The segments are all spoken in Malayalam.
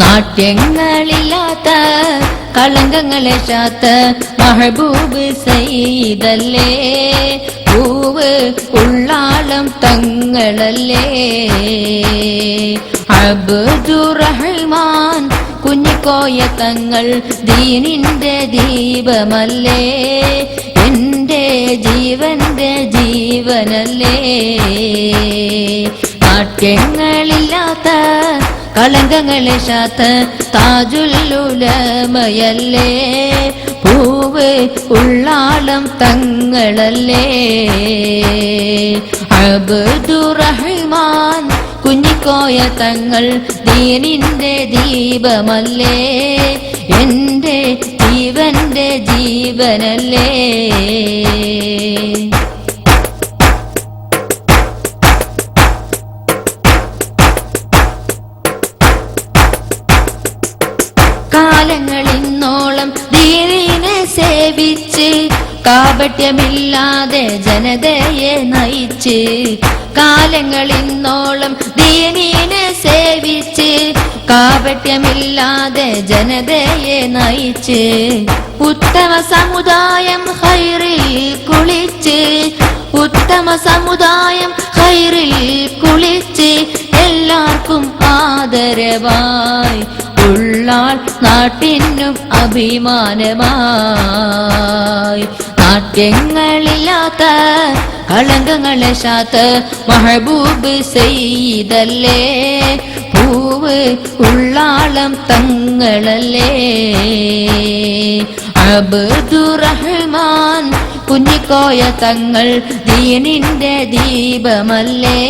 നാട്യങ്ങളില്ലാത്ത കളങ്കങ്ങളെ ശാത്ത മഹബൂബ് സയ്യിദല്ലേ പൂവ് ഉള്ളാളം തങ്ങളല്ലേ അബ്ദുറഹ്മാൻ കുഞ്ഞിക്കോയ തങ്ങൾ ദീനിന്റെ ദീപമല്ലേ എന്റെ ജീവന്റെ ജീവനല്ലേ നാട്യങ്ങളില്ലാത്ത കളങ്കങ്ങളെ ശാത്ത താജുൽ ഉലമയല്ലേ പൂവ് ഉള്ളാളം തങ്ങളല്ലേ അബ്ദുറഹ്മാൻ കുഞ്ഞിക്കോയ തങ്ങൾ ദീനിന്റെ ദീപമല്ലേ എന്റെ ജീവന്റെ ജീവനല്ലേ കാലങ്ങളിന്നോളം ദീനിനെ സേവിച്ച് കാപട്യമില്ലാതെ ജനതയെ നയിച്ച് കാലങ്ങളിന്നോളം ദീനിനെ സേവിച്ച് കാപട്യമില്ലാതെ ജനതയെ നയിച്ച് ഉത്തമ സമുദായം ഹൈറിൽ കുളിച്ച് ഉത്തമ സമുദായം ഹൈറിൽ കുളിച്ച് എല്ലാവർക്കും ആദരവായി ഉള്ളാൾ നാട്ടിനും അഭിമാനമായി നാട്യങ്ങളില്ലാത്ത കളങ്കങ്ങളെ ശാത്ത മഹബൂബ് സയ്യിദല്ലേ പൂവ് ഉള്ളാളം തങ്ങളല്ലേ അബ്ദുറഹ്മാൻ കുഞ്ഞിക്കോയ തങ്ങൾ ദീനിന്റെ ദീപമല്ലേ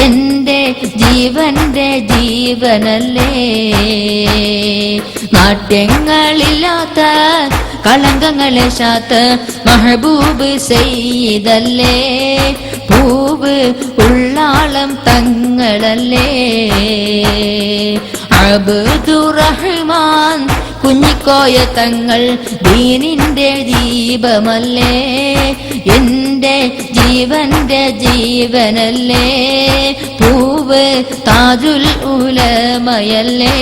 എന്റെ ജീവന്റെ ജീവനല്ലേ നാട്യങ്ങളില്ലാത്ത കളങ്കങ്ങളെ ശാത്ത മഹബൂബ് സയ്യിദല്ലേ പൂവ് ഉള്ളാളം തങ്ങളല്ലേ അബ്ദുറഹ്മാൻ കുഞ്ഞിക്കോയ തങ്ങൾ ദീനിന്റെ ദീപമല്ലേ എന്റെ ജീവന്റെ ജീവനല്ലേ പൂവ് താജുൽ ഉലമയല്ലേ